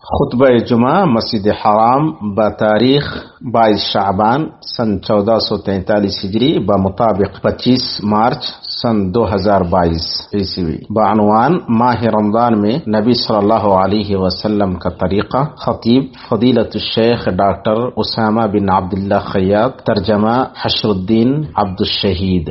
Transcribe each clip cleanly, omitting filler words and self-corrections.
خطبہ جمعہ مسجد حرام بتاریخ 22 شعبان سن 1443 ہجری بمطابق 25 مارچ سن 2022 عیسوی بعنوان ماہ رمضان میں نبی صلی اللہ علیہ وسلم کا طریقہ. خطیب فضیلت الشیخ ڈاکٹر اسامہ بن عبداللہ خیاط. ترجمہ حشر الدین عبد الشہید.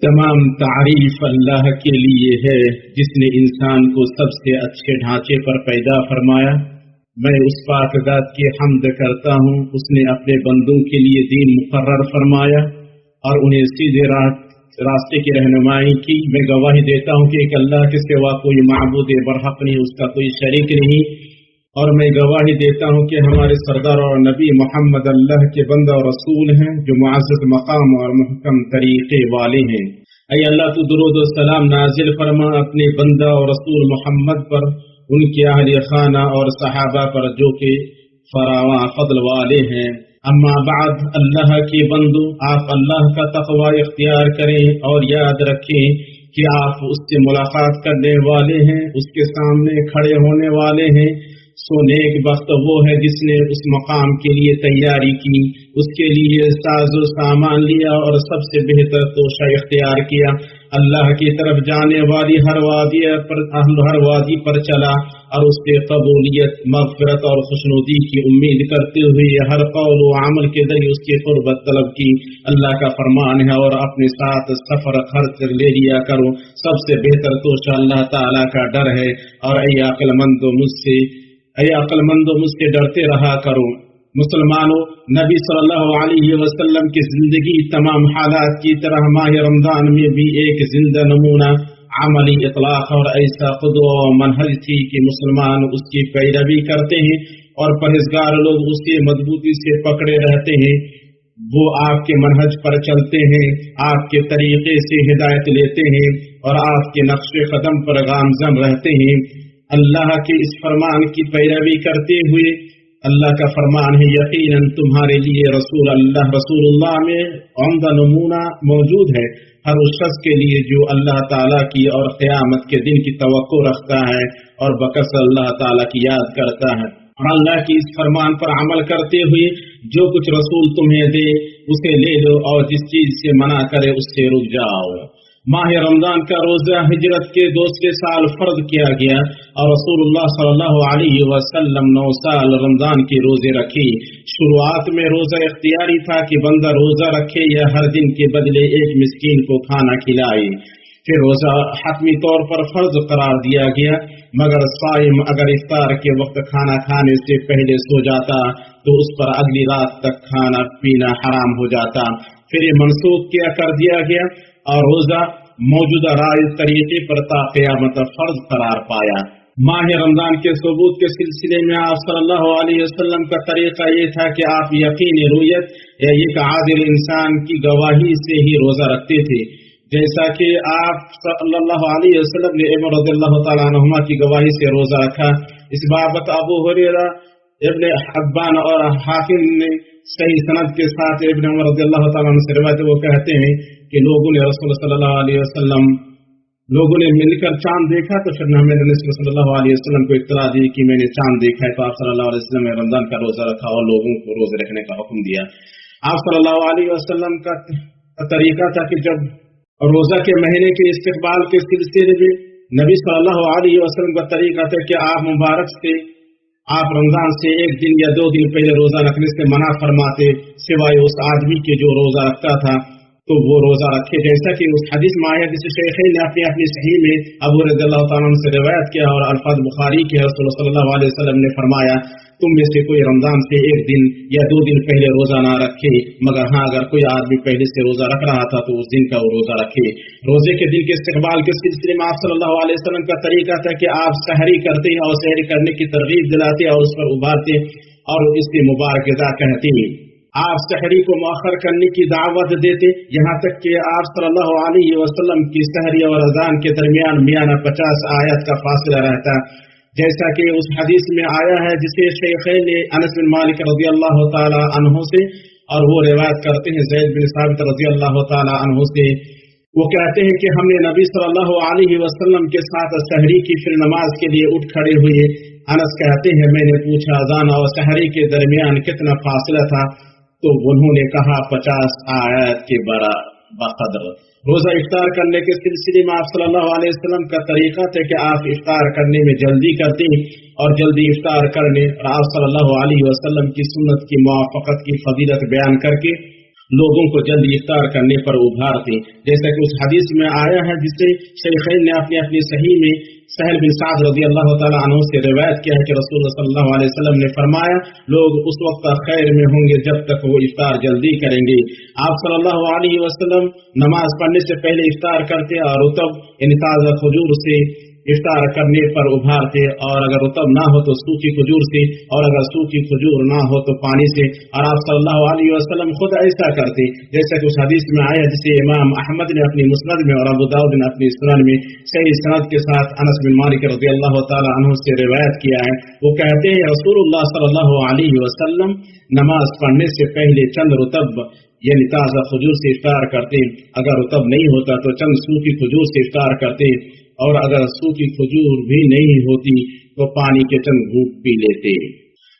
تمام تعریف اللہ کے لیے ہے جس نے انسان کو سب سے اچھے ڈھانچے پر پیدا فرمایا. میں اس پاک ذات کی حمد کرتا ہوں، اس نے اپنے بندوں کے لیے دین مقرر فرمایا اور انہیں سیدھے راستے کی رہنمائی کی. میں گواہی دیتا ہوں کہ ایک اللہ کے سوا کوئی معبود برحق نہیں، اس کا کوئی شریک نہیں، اور میں گواہی دیتا ہوں کہ ہمارے سردار اور نبی محمد اللہ کے بندہ اور رسول ہیں جو معزز مقام اور محکم طریقے والے ہیں. اے اللہ تو درود و سلام نازل فرما اپنے بندہ اور رسول محمد پر، ان کے اہل خانہ اور صحابہ پر جو کہ فراواں فضل والے ہیں. اما بعد، اللہ کے بندو، آپ اللہ کا تقوی اختیار کریں اور یاد رکھیں کہ آپ اس سے ملاقات کرنے والے ہیں، اس کے سامنے کھڑے ہونے والے ہیں. سو نیک بخت وہ ہے جس نے اس مقام کے لیے تیاری کی، اس کے لیے ساز و سامان لیا اور سب سے بہتر توشہ اختیار کیا. اللہ کی طرف جانے والی ہر وادی پر چلا اور اس سے قبولیت، مغفرت اور خوشنودی کی امید کرتے ہوئے ہر قول و عمل کے ذریعے اس کی قربت طلب کی. اللہ کا فرمان ہے اور اپنے ساتھ سفر خرچ لے لیا کرو، سب سے بہتر توشہ اللہ تعالیٰ کا ڈر ہے. اور اے عقل مندو مجھ سے ڈرتے رہا کرو. مسلمانوں، نبی صلی اللہ علیہ وسلم کی زندگی تمام حالات کی طرح ماہ رمضان میں بھی ایک زندہ نمونہ، عملی اطلاق اور ایسا قدوہ و منہج تھی کہ مسلمان اس کی پیروی کرتے ہیں اور پرہیزگار لوگ اس کی مضبوطی سے پکڑے رہتے ہیں. وہ آپ کے منہج پر چلتے ہیں، آپ کے طریقے سے ہدایت لیتے ہیں اور آپ کے نقش قدم پر گامزن رہتے ہیں. اللہ کے اس فرمان کی پیروی کرتے ہوئے، اللہ کا فرمان ہے یقیناً تمہارے لیے رسول اللہ میں عمدہ نمونہ موجود ہے ہر اس شخص کے لیے جو اللہ تعالیٰ کی اور قیامت کے دن کی توقع رکھتا ہے اور بکثرت اللہ تعالیٰ کی یاد کرتا ہے. اور اللہ کی اس فرمان پر عمل کرتے ہوئے جو کچھ رسول تمہیں دے اسے لے لو اور جس چیز سے منع کرے اس سے رک جاؤ. ماہ رمضان کا روزہ ہجرت کے دوسرے سال فرض کیا گیا اور رسول اللہ صلی اللہ علیہ وسلم 9 سال رمضان کے روزے رکھے. شروعات میں روزہ اختیاری تھا کہ بندہ روزہ رکھے یا ہر دن کے بدلے ایک مسکین کو کھانا کھلائے. پھر روزہ حتمی طور پر فرض قرار دیا گیا، مگر صائم اگر افطار کے وقت کھانا کھانے سے پہلے سو جاتا تو اس پر اگلی رات تک کھانا پینا حرام ہو جاتا. پھر یہ منسوخ کر دیا گیا اور روزہ موجودہ رائج طریقے پر تا قیامت فرض قرار پایا. ماہ رمضان کے ثبوت کے سلسلے میں آپ صلی اللہ علیہ وسلم کا طریقہ یہ تھا کہ آپ یقین رویت یا ایک عادل انسان کی گواہی سے ہی روزہ رکھتے تھے، جیسا کہ آپ صلی اللہ علیہ وسلم نے عمر رضی اللہ تعالیٰ عنہما کی گواہی سے روزہ رکھا. اس بابت ابو ہریرہ، ابن حبان اور حاکم نے صحیح سند کے ساتھ ابن عمر رضی اللہ تعالیٰ عنہ سے روایت وہ کہتے ہیں کہ لوگوں نے رسول صلی اللہ علیہ وسلم مل کر چاند دیکھا تو پھر ہم نے رسول صلی اللہ علیہ وسلم کو اطلاع دی کہ میں نے چاند دیکھا ہے، تو آپ صلی اللہ علیہ وسلم نے رمضان کا روزہ رکھا اور لوگوں کو روزے رکھنے کا حکم دیا. آپ صلی اللہ علیہ وسلم کا طریقہ تھا کہ جب روزہ کے مہینے کے استقبال کے سلسلے میں نبی صلی اللہ علیہ وسلم کا طریقہ تھا کہ آپ رمضان سے 1 دن یا 2 دن پہلے روزہ رکھنے سے منع فرماتے، سوائے اس آدمی کے جو روزہ رکھتا تھا تو وہ روزہ رکھے. جیسا کہ اس حدیث میں آیا جسے شیخین نے اپنی صحیح میں ابو رضی اللہ تعالیٰ عنہ سے روایت کیا اور الفاظ بخاری کے رسول صلی اللہ علیہ وسلم نے فرمایا تم میں سے کوئی رمضان سے 1 دن یا 2 دن پہلے روزہ نہ رکھے، مگر ہاں اگر کوئی آدمی پہلے سے روزہ رکھ رہا تھا تو اس دن کا وہ روزہ رکھے. روزے کے دن کے استقبال کے سلسلے میں آپ صلی اللہ علیہ وسلم کا طریقہ تھا کہ آپ سحری کرتے اور سحری کرنے کی ترغیب دلاتے اور اس پر ابھارتے اور اس کی مبارکباد کہتے. آپ سحری کو مؤخر کرنے کی دعوت دیتے، یہاں تک کہ آپ صلی اللہ علیہ وسلم کی سحری اور اذان کے درمیان میانہ 50 آیت کا فاصلہ رہتا، جیسا کہ اس حدیث میں آیا ہے جسے شیخین نے انس بن مالک رضی اللہ تعالی عنہ سے اور وہ روایت کرتے ہیں زید بن ثابت رضی اللہ تعالی عنہ سے. وہ کہتے ہیں کہ ہم نے نبی صلی اللہ علیہ وسلم کے ساتھ سحری کی پھر نماز کے لیے اٹھ کھڑے ہوئے انس کہتے ہیں میں نے پوچھا اذان اور سحری کے درمیان کتنا فاصلہ تھا، تو انہوں نے کہا 50 آیات کے بقدر۔ روزہ افطار کرنے کے سلسلے میں آپ صلی اللہ علیہ وسلم کا طریقہ تھا کہ آپ افطار کرنے میں جلدی کرتے اور جلدی افطار کرنے، اور آپ صلی اللہ علیہ وسلم کی سنت کی موافقت کی فضیلت بیان کر کے لوگوں کو جلدی افطار کرنے پر ابھارتے، جیسا کہ اس حدیث میں آیا ہے جسے شیخین نے اپنی صحیح میں سہل بن سعد رضی اللہ تعالیٰ عنہ سے روایت کیا ہے کہ رسول اللہ صلی اللہ علیہ وسلم نے فرمایا لوگ اس وقت خیر میں ہوں گے جب تک وہ افطار جلدی کریں گے۔ آپ صلی اللہ علیہ وسلم نماز پڑھنے سے پہلے افطار کرتے اور رطب یعنی تازہ کھجور سے افطار کرنے پر ابھارتے، اور اگر رطب نہ ہو تو سوکھی کھجور سے، اور اگر سوکھی کھجور نہ ہو تو پانی سے، اور آپ صلی اللہ علیہ وسلم خود ایسا کرتے، جیسا کہ اس حدیث میں آیا جسے امام احمد نے اپنی مسند میں اور ابو داؤد نے اپنی سنن میں صحیح سند کے ساتھ انس بن مالک رضی اللہ تعالی عنہ سے روایت کیا ہے۔ وہ کہتے ہیں رسول اللہ صلی اللہ علیہ وسلم نماز پڑھنے سے پہلے چند رطب یعنی تازہ کھجور سے افطار کرتے، اگر رطب نہیں ہوتا تو چند سوکھی کھجور سے افطار کرتے، اور اگر سوکھی کھجور بھی نہیں ہوتی تو پانی کے چند گھونٹ پی لیتے۔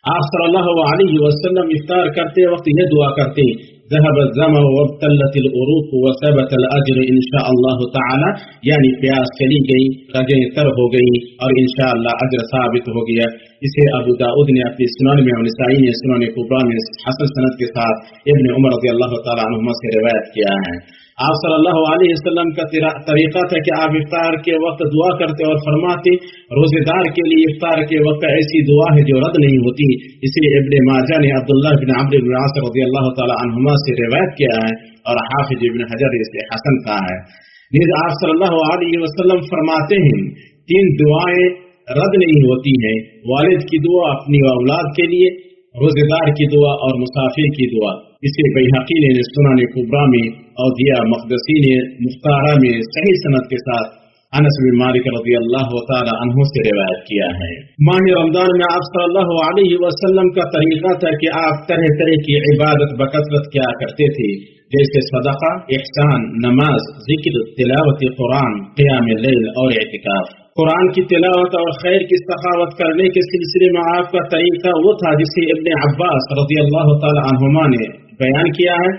آپ صلی اللہ علیہ وسلم افطار کرتے وقت یہ دعا کرتے ذهب الظمأ وابتلت العروق وثبت الاجر انشاء اللہ تعالی، یعنی پیاس چلی گئی، رگیں تر ہو گئی اور انشاءاللہ اجر ثابت ہو گیا۔ اسے ابو داؤد نے اپنی سنن میں اور نسائی نے سنن کبریٰ میں حسن سند کے ساتھ ابن عمر رضی اللہ تعالی عنہما سے روایت کیا ہے۔ آپ صلی اللہ علیہ وسلم کا طریقہ تھا کہ آپ افطار کے وقت دعا کرتے اور فرماتے روزے دار کے لیے افطار کے وقت ایسی دعا ہے جو رد نہیں ہوتی۔ اسی ابن ماجہ نے عبداللہ بن عمرو بن العاص رضی اللہ تعالی عنہما سے روایت کیا ہے اور حافظ ابن حجر اسے حسن کہا ہے۔ نیز آپ صلی اللہ علیہ وسلم فرماتے ہیں 3 دعائیں رد نہیں ہوتی ہیں، والد کی دعا اپنی اولاد کے لیے، روزے دار کی دعا اور مسافر کی دعا۔ اسے بیہقی نے سنن کبریٰ میں اور ضیاء مقدسی نے مختارہ میں صحیح سند کے ساتھ انس بن مالک رضی اللہ تعالی عنہ سے روایت کیا ہے۔ ماہ رمضان میں آپ صلی اللہ علیہ وسلم کا طریقہ تھا کہ آپ طرح طرح کی عبادت بکثرت کیا کرتے تھے، جیسے صدقہ، احسان، نماز، ذکر، تلاوت قرآن، قیام اللیل اور اعتکاف۔ قرآن کی تلاوت اور خیر کی سخاوت کرنے کے سلسلے میں آپ کا طریقہ وہ تھا جسے ابن عباس رضی اللہ تعالی عنہما نے بیان کیا ہے۔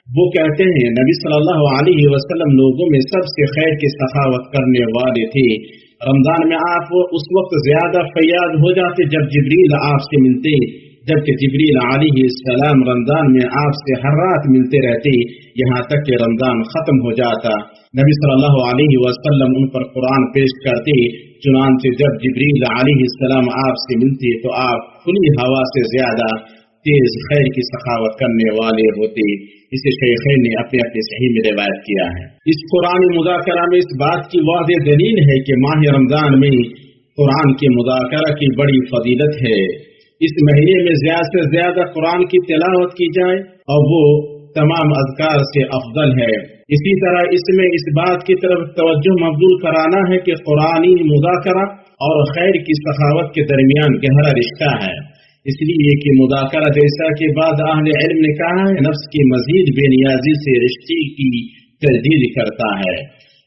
وہ کہتے ہیں نبی صلی اللہ علیہ وسلم لوگوں میں سب سے خیر کی سخاوت کرنے والے تھے۔ رمضان میں آپ اس وقت زیادہ فیاض ہو جاتے جب جبریل آپ سے ملتے، جبکہ جبریل علیہ السلام رمضان میں آپ سے ہر رات ملتے رہتے یہاں تک کہ رمضان ختم ہو جاتا۔ نبی صلی اللہ علیہ وسلم ان پر قرآن پیش کرتے، چنانچہ جب جبریل علیہ السلام آپ سے ملتے تو آپ کھلی ہوا سے زیادہ تیز خیر کی سخاوت کرنے والے ہوتے۔ اسے شیخین نے اپنے صحیح میں روایت کیا ہے۔ اس قرآن مذاکرہ میں اس بات کی واضح دلیل ہے کہ ماہ رمضان میں قرآن کے مذاکرہ کی بڑی فضیلت ہے۔ اس مہینے میں زیادہ سے زیادہ قرآن کی تلاوت کی جائے اور وہ تمام اذکار سے افضل ہے۔ اسی طرح اس میں اس بات کی طرف توجہ مبذول کرانا ہے کہ قرآنی مذاکرہ اور خیر کی سخاوت کے درمیان گہرا رشتہ ہے، اس لیے کہ مذاکرہ جیسا کہ بعض اہل علم نے کہا ہے نفس کی مزید بے نیازی سے رشتے کی تجدید کرتا ہے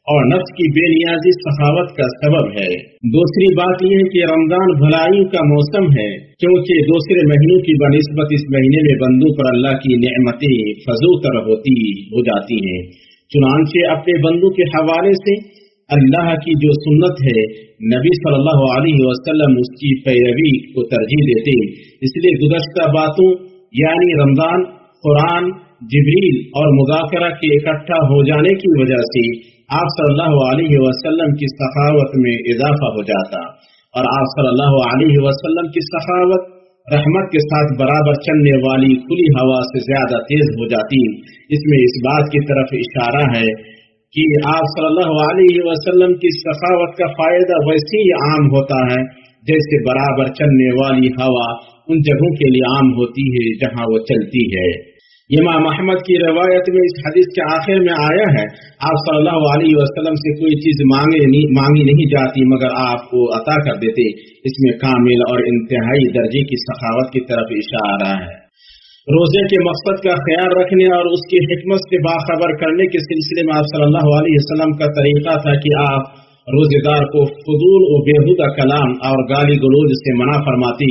اور نفس کی بے نیازی سخاوت کا سبب ہے۔ دوسری بات یہ ہے کہ رمضان بھلائی کا موسم ہے، کیونکہ دوسرے مہینوں کی بنسبت اس مہینے میں بندوں پر اللہ کی نعمتیں فزوتر ہو جاتی ہیں۔ چنانچہ اپنے بندوں کے حوالے سے اللہ کی جو سنت ہے نبی صلی اللہ علیہ وسلم اس کی پیروی کو ترجیح دیتے، اس لیے گزشتہ باتوں یعنی رمضان، قرآن، جبریل اور مذاکرہ کے اکٹھا ہو جانے کی وجہ سے آپ صلی اللہ علیہ وسلم کی سخاوت میں اضافہ ہو جاتا، اور آپ صلی اللہ علیہ وسلم کی سخاوت رحمت کے ساتھ برابر چلنے والی کھلی ہوا سے زیادہ تیز ہو جاتی۔ اس میں اس بات کی طرف اشارہ ہے کہ آپ صلی اللہ علیہ وسلم کی سخاوت کا فائدہ ویسے ہی عام ہوتا ہے جیسے برابر چلنے والی ہوا ان جگہوں کے لیے عام ہوتی ہے جہاں وہ چلتی ہے۔ امام احمد کی روایت میں اس حدیث کے آخر میں آیا ہے آپ صلی اللہ علیہ وسلم سے کوئی چیز مانگی نہیں جاتی مگر آپ کو عطا کر دیتے۔ اس میں کامل اور انتہائی درجے کی سخاوت کی طرف اشارہ ہے۔ روزے کے مقصد کا خیال رکھنے اور اس کی حکمت سے باخبر کرنے کے سلسلے میں آپ صلی اللہ علیہ وسلم کا طریقہ تھا کہ آپ روزے دار کو فضول و بیہودہ کلام اور گالی گلوچ سے منع فرماتی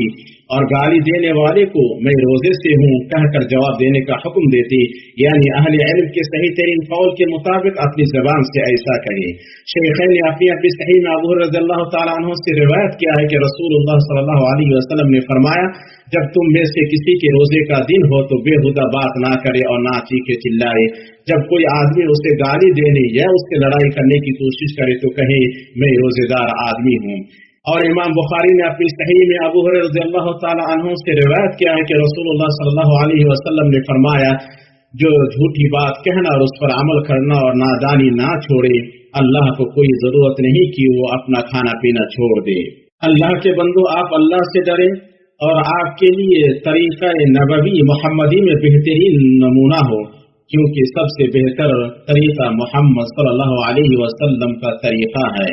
اور گالی دینے والے کو میں روزے سے ہوں کہہ کر جواب دینے کا حکم دیتی، یعنی اہل علم کے صحیح ترین قول کے مطابق اپنی زبان سے ایسا کہے۔ شیخین نے اپنی صحیح میں ابو رضی اللہ تعالیٰ عنہ سے روایت کیا ہے کہ رسول اللہ صلی اللہ علیہ وسلم نے فرمایا، جب تم میں سے کسی کے روزے کا دن ہو تو بےہودہ بات نہ کرے اور نہ چیخے چلائے۔ جب کوئی آدمی اسے گالی دینے یا اس سے لڑائی کرنے کی کوشش کرے تو کہے میں روزے دار آدمی ہوں۔ اور امام بخاری نے اپنی صحیح میں ابو ہریرہ رضی اللہ تعالی عنہ سے روایت کیا ہے کہ رسول اللہ صلی اللہ علیہ وسلم نے فرمایا، جو جھوٹی بات کہنا اور اس پر عمل کرنا اور نادانی نہ چھوڑے، اللہ کو کوئی ضرورت نہیں کہ وہ اپنا کھانا پینا چھوڑ دے۔ اللہ کے بندو، آپ اللہ سے ڈریں اور آپ کے لیے طریقہ نبوی محمدی میں بہترین نمونہ ہو، کیونکہ سب سے بہتر طریقہ محمد صلی اللہ علیہ وسلم کا طریقہ ہے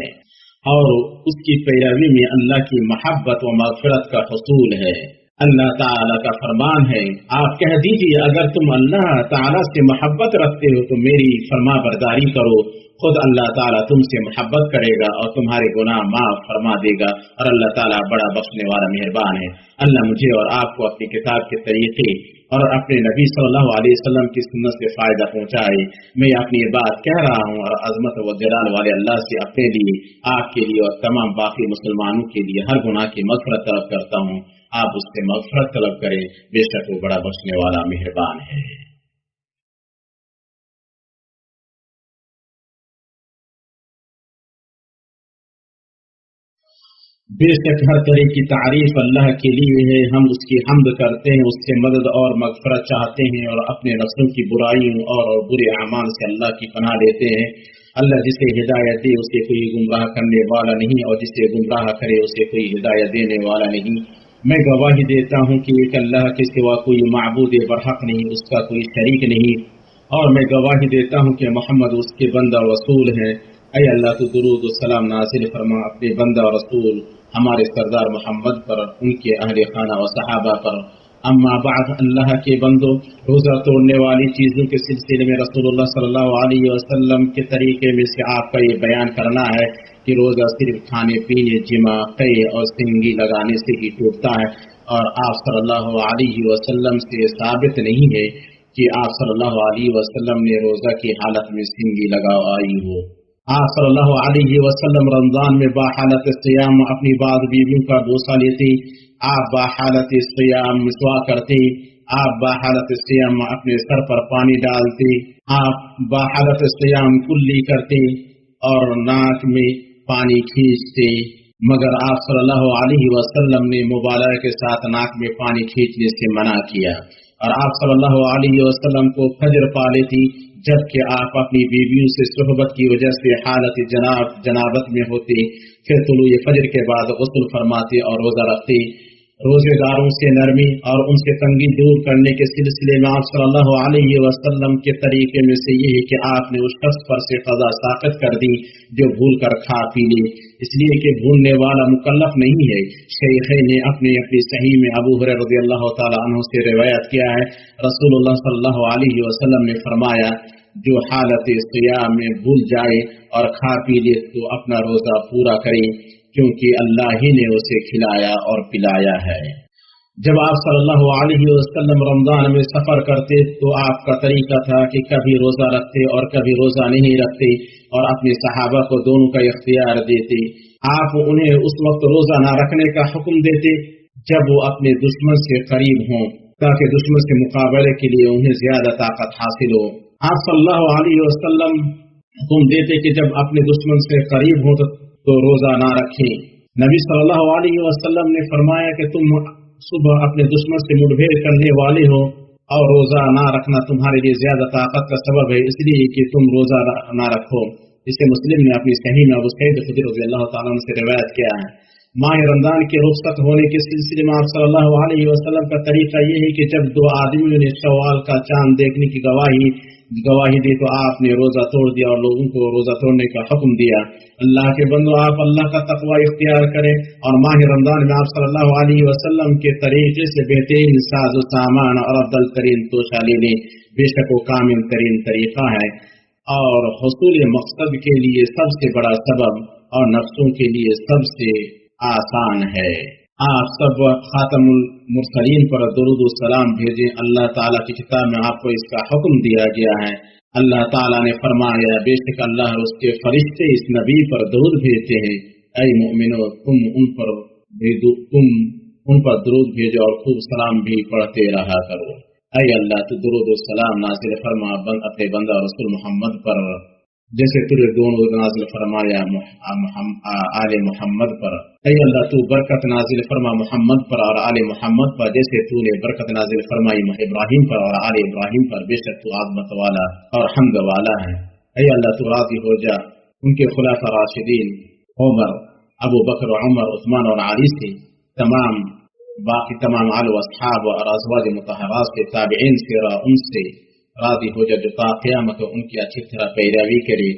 اور اس کی پیروی میں اللہ کی محبت و مغفرت کا حصول ہے۔ اللہ تعالیٰ کا فرمان ہے، آپ کہہ دیجیے اگر تم اللہ تعالیٰ سے محبت رکھتے ہو تو میری فرما برداری کرو، خود اللہ تعالیٰ تم سے محبت کرے گا اور تمہارے گناہ معاف فرما دے گا، اور اللہ تعالیٰ بڑا بخشنے والا مہربان ہے۔ اللہ مجھے اور آپ کو اپنی کتاب کے طریقے اور اپنے نبی صلی اللہ علیہ وسلم کی سنت سے فائدہ پہنچائے۔ میں اپنی بات کہہ رہا ہوں اور عظمت و جلال والے اللہ سے اپنے لیے، آپ کے لیے اور تمام باقی مسلمانوں کے لیے ہر گناہ کی مغفرت طلب کرتا ہوں۔ آپ اس سے مغفرت طلب کریں، بے شک وہ بڑا بخشنے والا مہربان ہے۔ بے شک ہر طرح کی تعریف اللہ کے لیے ہے، ہم اس کی حمد کرتے ہیں، اس سے مدد اور مغفرت چاہتے ہیں اور اپنے نفسوں کی برائیوں اور برے اعمال سے اللہ کی پناہ لیتے ہیں۔ اللہ جسے ہدایت دے اسے کوئی گمراہ کرنے والا نہیں، اور جسے گمراہ کرے اسے کوئی ہدایت دینے والا نہیں۔ میں گواہی دیتا ہوں کہ ایک اللہ کے سوا کوئی معبود برحق نہیں، اس کا کوئی شریک نہیں، اور میں گواہی دیتا ہوں کہ محمد اس کے بندہ اور رسول ہیں۔ اے اللہ تو درود و سلام نازل فرما اپنے بندہ اور رسول ہمارے سردار محمد پر، ان کے اہل خانہ و صحابہ پر۔ اما بعد، اللہ کے بندو، روزہ توڑنے والی چیزوں کے سلسلے میں رسول اللہ صلی اللہ علیہ وسلم کے طریقے میں سے آپ کا یہ بیان کرنا ہے کہ روزہ صرف کھانے پینے، جمع، قے اور سنگی لگانے سے ہی ٹوٹتا ہے، اور آپ صلی اللہ علیہ وسلم سے ثابت نہیں ہے کہ آپ صلی اللہ علیہ وسلم نے روزہ کی حالت میں سنگی لگائی ہو۔ آپ صلی اللہ علیہ وسلم رمضان میں باحالت سیام اپنی بعض بیویوں کا بوسہ لیتے، آپ باحالت سیام مسواک کرتے، آپ باحالت سیام اپنے سر پر پانی ڈالتے، آپ باحالت سیام کلی کرتے اور ناک میں پانی کھینچتے، مگر آپ صلی اللہ علیہ وسلم نے مبالغہ کے ساتھ ناک میں پانی کھینچنے سے منع کیا، اور آپ صلی اللہ علیہ وسلم کو فجر پا لیتی جبکہ آپ اپنی بیویوں سے صحبت کی وجہ سے حالت جنابت میں ہوتے، پھر طلوع فجر کے بعد غسل فرماتے اور روزہ رکھتے۔ روزے داروں سے نرمی اور ان سے تنگی دور کرنے کے سلسلے میں آپ صلی اللہ علیہ وسلم کے طریقے میں سے یہ ہے کہ آپ نے اس شخص پر سے قضا ساقط کر دی جو بھول کر کھا پی لے، اس لیے کہ بھولنے والا مکلف نہیں ہے۔ شیخین نے اپنی صحیح میں ابو ہریرہ رضی اللہ تعالی عنہ سے روایت کیا ہے، رسول اللہ صلی اللہ علیہ وسلم نے فرمایا، جو حالت صیام میں بھول جائے اور کھا پی لے تو اپنا روزہ پورا کرے، کیونکہ اللہ ہی نے اسے کھلایا اور پلایا ہے۔ جب آپ صلی اللہ علیہ وسلم رمضان میں سفر کرتے تو آپ کا طریقہ تھا کہ کبھی روزہ رکھتے اور کبھی روزہ نہیں رکھتے، اور اپنے صحابہ کو دونوں کا اختیار دیتے۔ آپ انہیں اس وقت روزہ نہ رکھنے کا حکم دیتے جب وہ اپنے دشمن سے قریب ہوں، تاکہ دشمن سے مقابلے کے لیے انہیں زیادہ طاقت حاصل ہو۔ آپ صلی اللہ علیہ وسلم حکم دیتے کہ جب اپنے دشمن سے قریب ہوں تو روزہ نہ رکھیں۔ نبی صلی اللہ علیہ وسلم نے فرمایا کہ تم صبح اپنے دشمن سے مڈبھیڑ کرنے والے ہو اور روزہ نہ رکھنا تمہارے لیے زیادہ طاقت کا سبب ہے، اس لیے کہ تم روزہ نہ رکھو۔ اسے مسلم نے اپنی صحیح میں ابو سعید خدری رضی اللہ تعالیٰ عنہ سے روایت کیا ہے۔ ماہ رمضان کے رخصت ہونے کے سلسلے میں آپ صلی اللہ علیہ وسلم کا طریقہ یہ ہے کہ جب دو آدمیوں نے شوال کا چاند دیکھنے کی گواہی دی تو آپ نے روزہ توڑ دیا اور لوگوں کو روزہ توڑنے کا حکم دیا۔ اللہ کے بندو، آپ اللہ کا تقوی اختیار کریں اور ماہ رمضان میں آپ صلی اللہ علیہ وسلم کے طریقے سے بہترین ساز و سامان اور افضل ترین توشہ لے لیں، بے شک وہ کامل ترین طریقہ ہے اور حصول مقصد کے لیے سب سے بڑا سبب اور نفسوں کے لیے سب سے آسان ہے۔ آپ سب خاتم المرسلین پر درود و سلام بھیجیں۔ اللہ تعالیٰ کی کتاب میں آپ کو اس کا حکم دیا گیا ہے۔ اللہ تعالیٰ نے فرمایا بے شک اللہ اور اس کے فرشتے اس نبی پر درود بھیجتے ہیں۔ اے مومنو تم ان پر درود بھیجو اور خوب سلام بھی پڑھتے رہا کرو۔ اے اللہ تو درود و سلام نازل فرما اپنے بندہ رسول محمد پر، جیسے تجھے دونوں نازل فرمایا آل محمد پر۔ اے اللہ تو برکت نازل فرما محمد پر اور آل محمد پر، جیسے تو نے برکت نازل فرمائی ابراہیم پر اور آل ابراہیم پر، بے شک تو عظمت والا اور حمد والا ہے۔ اے اللہ تو راضی ہو جا ان کے خلفاء راشدین عمر، ابو بکر و عمر، عثمان اور علی سے، باقی تمام آل و اصحاب اور ازواج مطہرات سے، تابعین سے، ان سے راضی ہو جا جو تا قیامت ان کی اچھی طرح پیروی کرے۔